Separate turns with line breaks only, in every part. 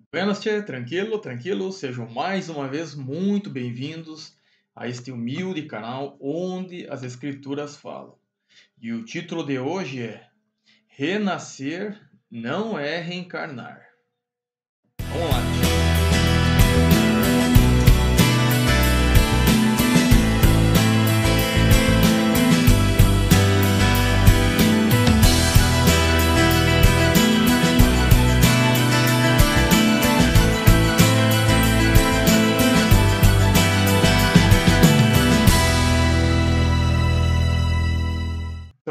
Buenas, tchê, tranquilo, tranquilo. Sejam mais uma vez muito bem-vindos a este humilde canal onde as escrituras falam. E o título de hoje é Renascer não é reencarnar. Vamos lá, tchê.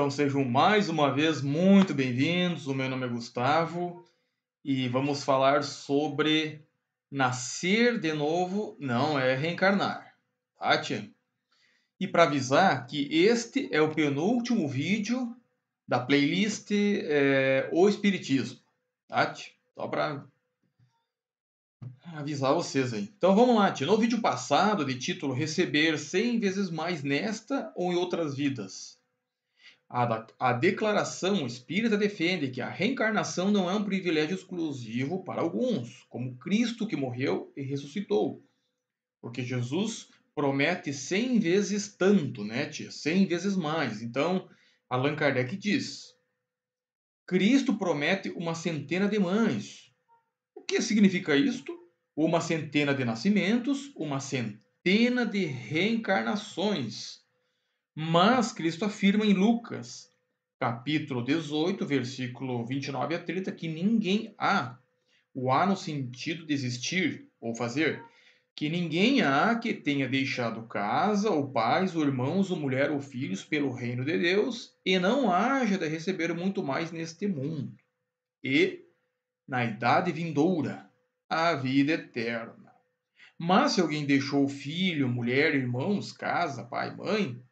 Então sejam mais uma vez muito bem-vindos. O meu nome é Gustavo e vamos falar sobre nascer de novo não é reencarnar, tá, tchê? E para avisar que este é o penúltimo vídeo da playlist O Espiritismo, tá? Só para avisar vocês aí. Então vamos lá, no vídeo passado de título Receber 100 vezes mais nesta ou em outras vidas. A declaração espírita defende que a reencarnação não é um privilégio exclusivo para alguns, como Cristo que morreu e ressuscitou. Porque Jesus promete 100 vezes tanto, né, tia? 100 vezes mais. Então, Allan Kardec diz: Cristo promete uma centena de mães. O que significa isto? Uma centena de nascimentos, uma centena de reencarnações. Mas Cristo afirma em Lucas, capítulo 18, versículo 29 a 30, que ninguém há, o há no sentido de existir ou fazer, que ninguém há que tenha deixado casa, ou pais, ou irmãos, ou mulher, ou filhos, pelo reino de Deus, e não haja de receber muito mais neste mundo, e, na idade vindoura, a vida eterna. Mas se alguém deixou filho, mulher, irmãos, casa, pai, mãe,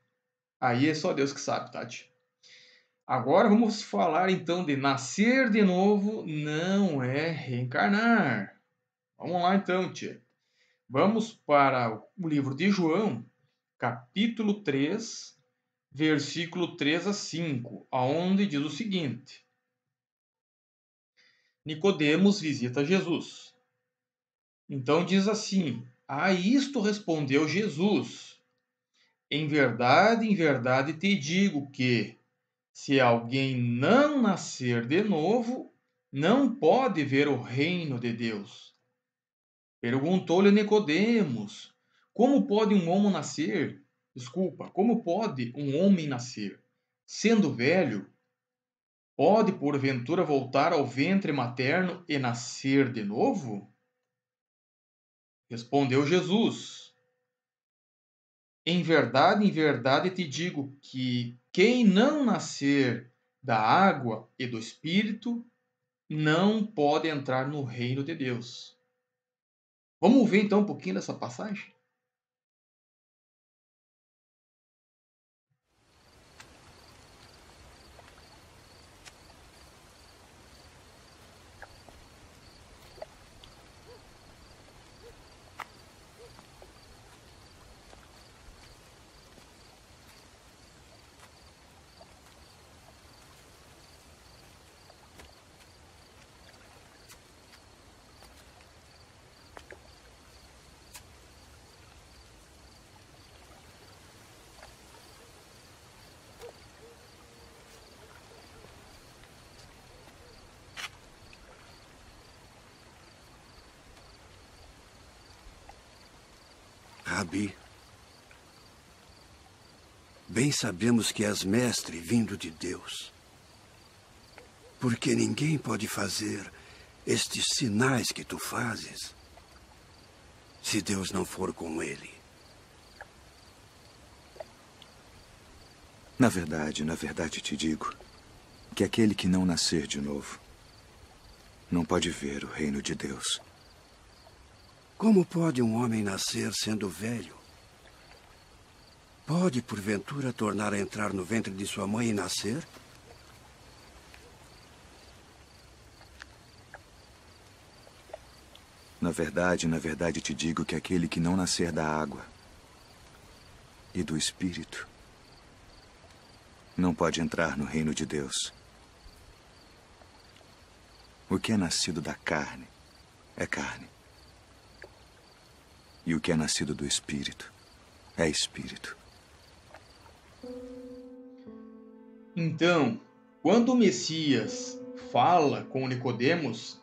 aí é só Deus que sabe, Tati. Agora vamos falar então de nascer de novo não é reencarnar. Vamos lá então, tia. Vamos para o livro de João, capítulo 3, versículo 3 a 5, aonde diz o seguinte: Nicodemos visita Jesus. Então diz assim: A isto respondeu Jesus: em verdade te digo que, se alguém não nascer de novo, não pode ver o reino de Deus. Perguntou-lhe Nicodemos: Como pode um homem nascer? Desculpa, como pode um homem nascer? Sendo velho, pode porventura voltar ao ventre materno e nascer de novo? Respondeu Jesus: em verdade te digo que quem não nascer da água e do espírito não pode entrar no reino de Deus. Vamos ver então um pouquinho dessa passagem?
Rabi, bem sabemos que és mestre vindo de Deus, porque ninguém pode fazer estes sinais que tu fazes se Deus não for com ele.
Na verdade te digo que aquele que não nascer de novo não pode ver o reino de Deus.
Como pode um homem nascer sendo velho? Pode, porventura, tornar a entrar no ventre de sua mãe e nascer?
Na verdade te digo que aquele que não nascer da água e do Espírito não pode entrar no reino de Deus. O que é nascido da carne é carne. E o que é nascido do Espírito é Espírito.
Então, quando o Messias fala com Nicodemos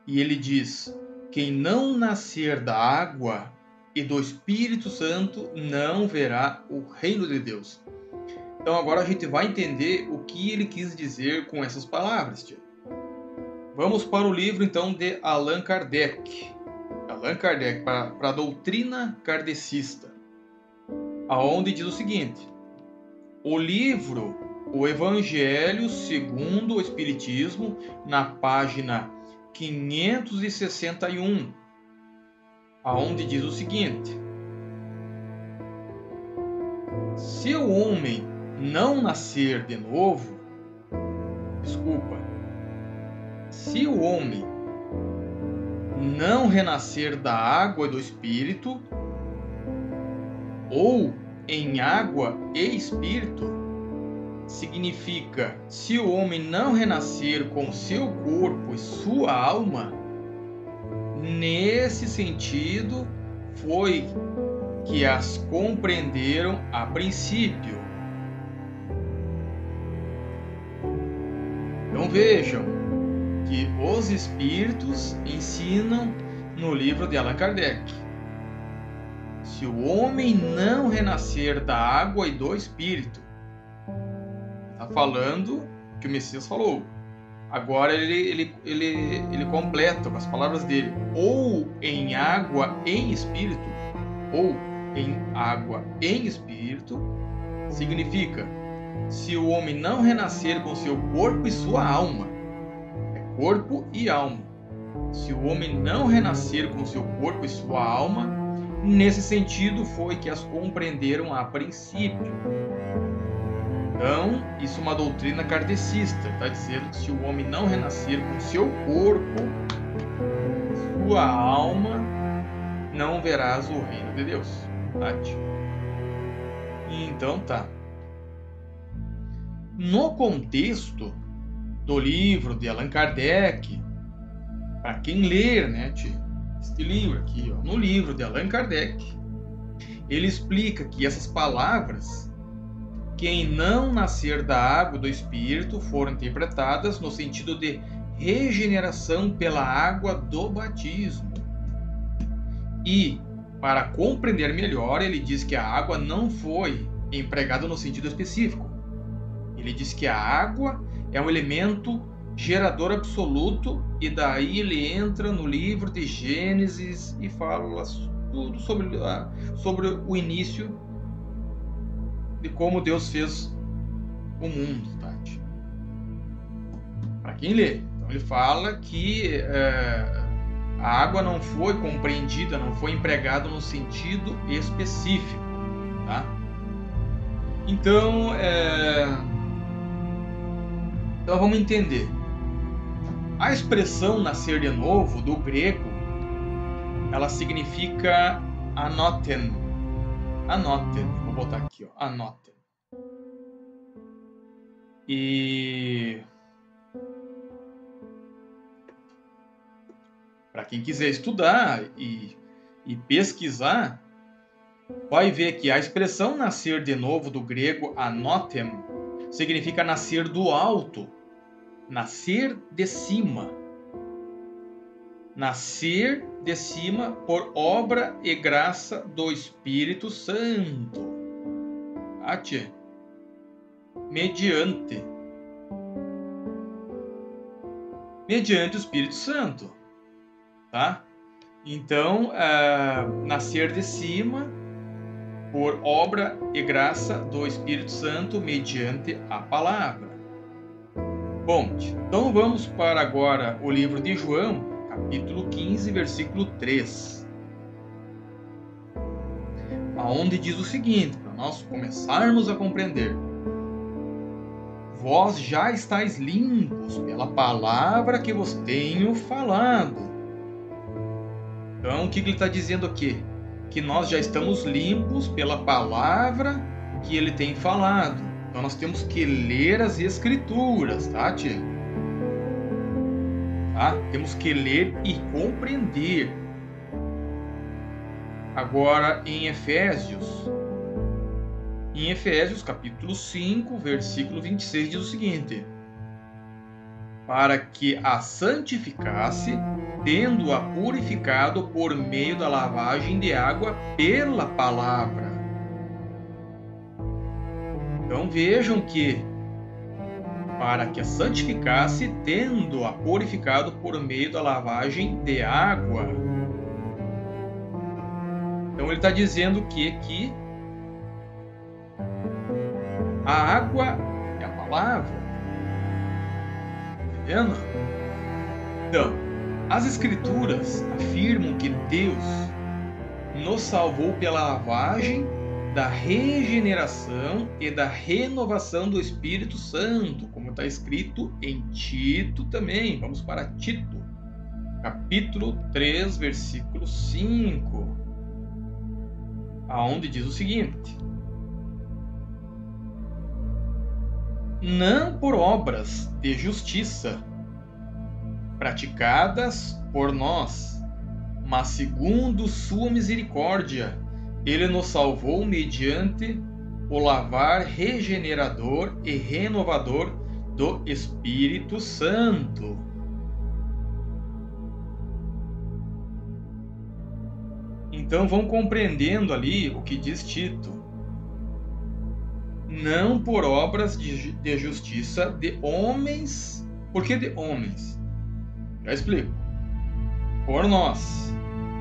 e ele diz: quem não nascer da água e do Espírito Santo não verá o reino de Deus. Então agora a gente vai entender o que ele quis dizer com essas palavras, tia. Vamos para o livro então de Allan Kardec. Allan Kardec, para a doutrina kardecista, aonde diz o seguinte: o livro O Evangelho segundo o Espiritismo, na página 561, aonde diz o seguinte: se o homem não nascer de novo, se o homem não renascer da água e do Espírito, ou em água e Espírito, significa se o homem não renascer com seu corpo e sua alma. Nesse sentido foi que as compreenderam a princípio. Então vejam que os espíritos ensinam no livro de Allan Kardec: se o homem não renascer da água e do Espírito, está falando que o Messias falou. Agora ele completa com as palavras dele: ou em água em Espírito, ou em água em Espírito, significa se o homem não renascer com seu corpo e sua alma. É corpo e alma. Se o homem não renascer com seu corpo e sua alma, nesse sentido foi que as compreenderam a princípio. Então, isso é uma doutrina kardecista. Está dizendo que se o homem não renascer com seu corpo, sua alma, não verás o reino de Deus. Tati. Então tá. No contexto do livro de Allan Kardec, para quem ler, né, este livro aqui, ó, no livro de Allan Kardec, ele explica que essas palavras, quem não nascer da água e do Espírito, foram interpretadas no sentido de regeneração pela água do batismo. E, para compreender melhor, ele diz que a água não foi empregada no sentido específico. Ele diz que a água é um elemento gerador absoluto, e daí ele entra no livro de Gênesis e fala tudo sobre o início de como Deus fez o mundo, Tati. Para quem lê. Então ele fala que a água não foi compreendida, não foi empregada no sentido específico, tá? Então vamos entender. A expressão nascer de novo, do grego, ela significa anoten. Anoten, vou botar aqui, ó, anoten. E para quem quiser estudar e pesquisar, vai ver que a expressão nascer de novo, do grego anoten, significa nascer do alto, nascer de cima. Nascer de cima por obra e graça do Espírito Santo. Atie. Mediante o Espírito Santo. Tá? Então, nascer de cima por obra e graça do Espírito Santo mediante a palavra. Bom, então vamos para agora o livro de João, capítulo 15, versículo 3. Aonde diz o seguinte, para nós começarmos a compreender: vós já estáis limpos pela palavra que vos tenho falado. Então, o que ele está dizendo aqui? Que nós já estamos limpos pela palavra que ele tem falado. Então nós temos que ler as Escrituras, tá, tia? Tá? Temos que ler e compreender. Agora em Efésios capítulo 5, versículo 26 diz o seguinte: para que a santificasse, tendo-a purificado por meio da lavagem de água pela palavra. Então vejam que para que a santificasse, tendo-a purificado por meio da lavagem de água. Então ele está dizendo que a água é a palavra. Entendendo? Então, as Escrituras afirmam que Deus nos salvou pela lavagem da regeneração e da renovação do Espírito Santo, como está escrito em Tito também. Vamos para Tito, capítulo 3, versículo 5, aonde diz o seguinte: não por obras de justiça praticadas por nós, mas segundo sua misericórdia, ele nos salvou mediante o lavar regenerador e renovador do Espírito Santo. Então vão compreendendo ali o que diz Tito. Não por obras de justiça de homens. Por que de homens? Já explico. Por nós.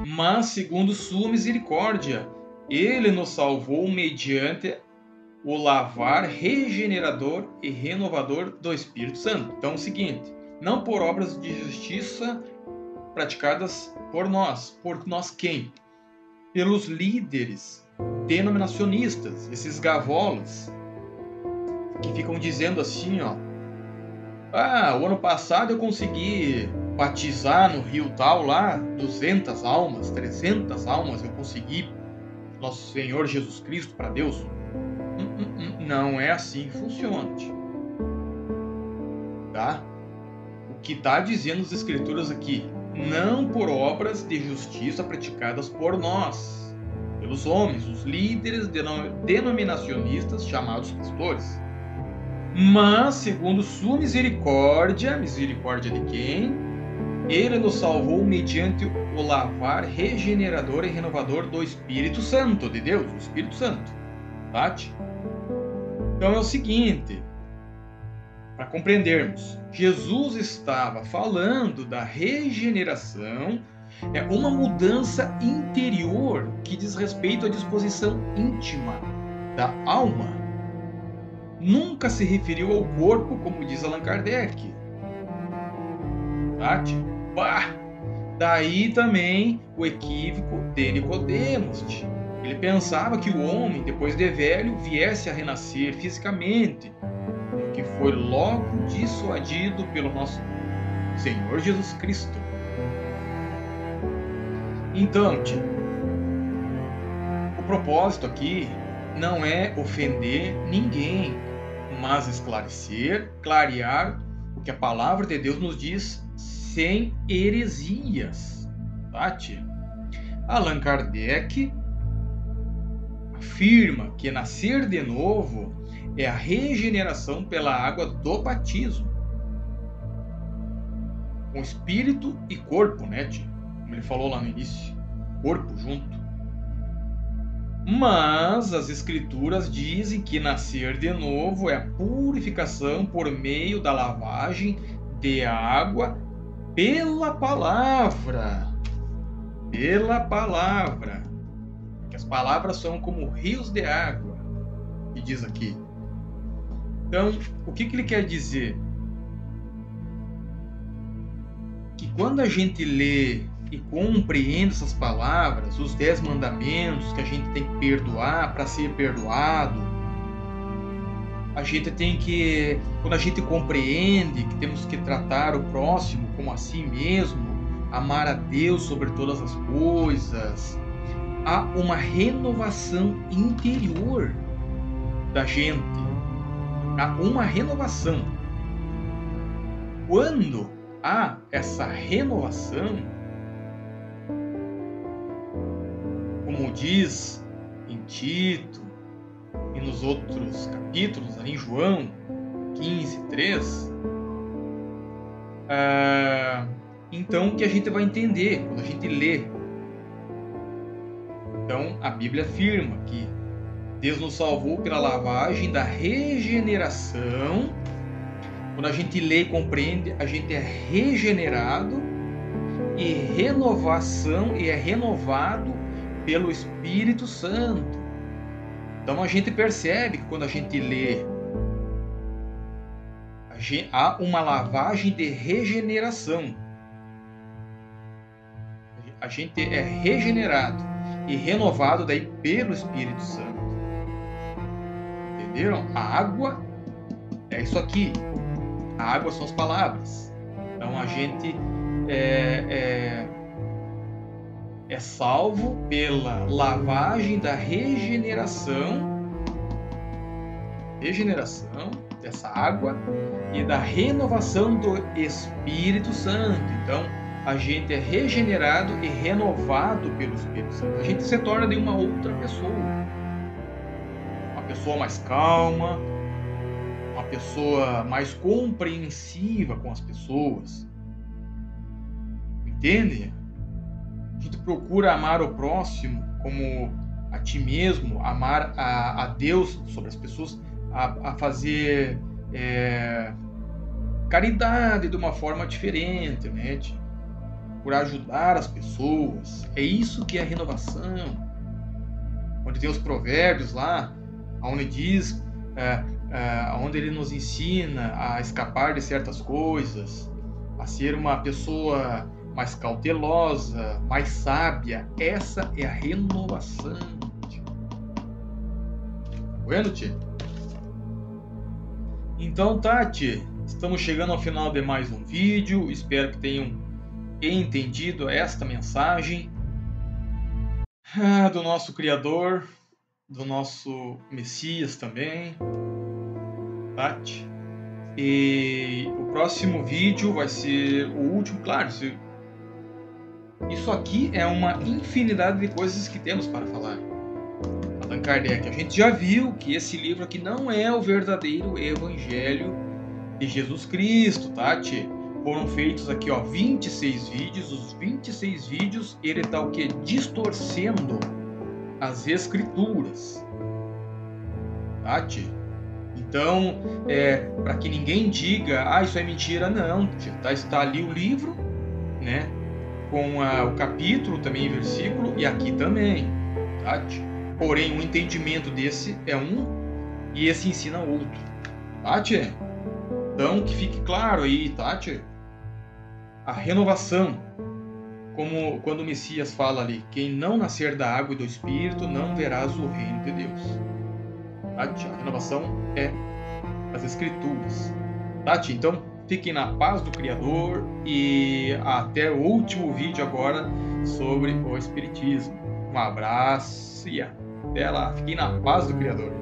Mas segundo sua misericórdia, ele nos salvou mediante o lavar regenerador e renovador do Espírito Santo. Então é o seguinte: não por obras de justiça praticadas por nós. Por nós quem? Pelos líderes denominacionistas, esses gavolas, que ficam dizendo assim, ó: o ano passado eu consegui batizar no rio tal lá 200 almas, 300 almas eu consegui nosso Senhor Jesus Cristo para Deus. Não é assim que funciona. Tá? O que está dizendo as Escrituras aqui: não por obras de justiça praticadas por nós, pelos homens, os líderes denominacionistas chamados pastores, mas segundo sua misericórdia. Misericórdia de quem? Ele nos salvou mediante o lavar regenerador e renovador do Espírito Santo de Deus, o Espírito Santo. Tati? Então é o seguinte, para compreendermos, Jesus estava falando da regeneração, é uma mudança interior que diz respeito à disposição íntima da alma. Nunca se referiu ao corpo, como diz Allan Kardec. Tati? Daí também o equívoco de Nicodemos. Ele pensava que o homem, depois de velho, viesse a renascer fisicamente, que foi logo dissuadido pelo nosso Senhor Jesus Cristo. Então, o propósito aqui não é ofender ninguém, mas esclarecer, clarear o que a palavra de Deus nos diz sem heresias. Tati? Allan Kardec afirma que nascer de novo é a regeneração pela água do batismo, com espírito e corpo, né, tia? Como ele falou lá no início, corpo junto. Mas as Escrituras dizem que nascer de novo é a purificação por meio da lavagem de água pela palavra. Pela palavra. Que as palavras são como rios de água, que diz aqui. Então, o que ele quer dizer? Que quando a gente lê e compreende essas palavras, os 10 mandamentos que a gente tem que perdoar para ser perdoado, a gente tem que, quando a gente compreende que temos que tratar o próximo como a si mesmo, amar a Deus sobre todas as coisas, há uma renovação interior da gente. Há uma renovação. Quando há essa renovação, como diz em Tito e nos outros capítulos, ali em João 15:3, então que a gente vai entender quando a gente lê. Então a Bíblia afirma que Deus nos salvou pela lavagem da regeneração. Quando a gente lê e compreende, a gente é regenerado e renovação e é renovado pelo Espírito Santo. Então a gente percebe que quando a gente lê, há uma lavagem de regeneração. A gente é regenerado e renovado daí pelo Espírito Santo. Entenderam? A água é isso aqui. A água são as palavras. Então a gente é salvo pela lavagem da regeneração dessa água e da renovação do Espírito Santo. Então a gente é regenerado e renovado pelo Espírito Santo. A gente se torna de uma outra pessoa. Uma pessoa mais calma, uma pessoa mais compreensiva com as pessoas. Entende? A gente procura amar o próximo como a ti mesmo, amar a Deus sobre as pessoas, a fazer caridade de uma forma diferente, né? Por ajudar as pessoas. É isso que é renovação. Onde tem os provérbios lá, onde diz, onde ele nos ensina a escapar de certas coisas, a ser uma pessoa mais cautelosa, mais sábia. Essa é a renovação. Tá vendo, tia? Então, Tati, estamos chegando ao final de mais um vídeo. Espero que tenham entendido esta mensagem do nosso Criador, do nosso Messias também, Tati. E o próximo vídeo vai ser o último, claro. Isso aqui é uma infinidade de coisas que temos para falar. Allan Kardec, a gente já viu que esse livro aqui não é o verdadeiro Evangelho de Jesus Cristo, Tati. Foram feitos aqui, 26 vídeos. Os 26 vídeos, ele está o quê? Distorcendo as Escrituras. Tati. Então, para que ninguém diga, isso é mentira, não. Está ali o livro, né? Com o capítulo também, versículo, e aqui também. Tati. Porém, o entendimento desse é um e esse ensina outro. Tati? Então, que fique claro aí, Tati, a renovação, como quando o Messias fala ali, quem não nascer da água e do Espírito não verás o reino de Deus. Tati, a renovação é as Escrituras. Tati, então, fiquem na paz do Criador e até o último vídeo agora sobre o Espiritismo. Um abraço e até lá. Fiquem na paz do Criador.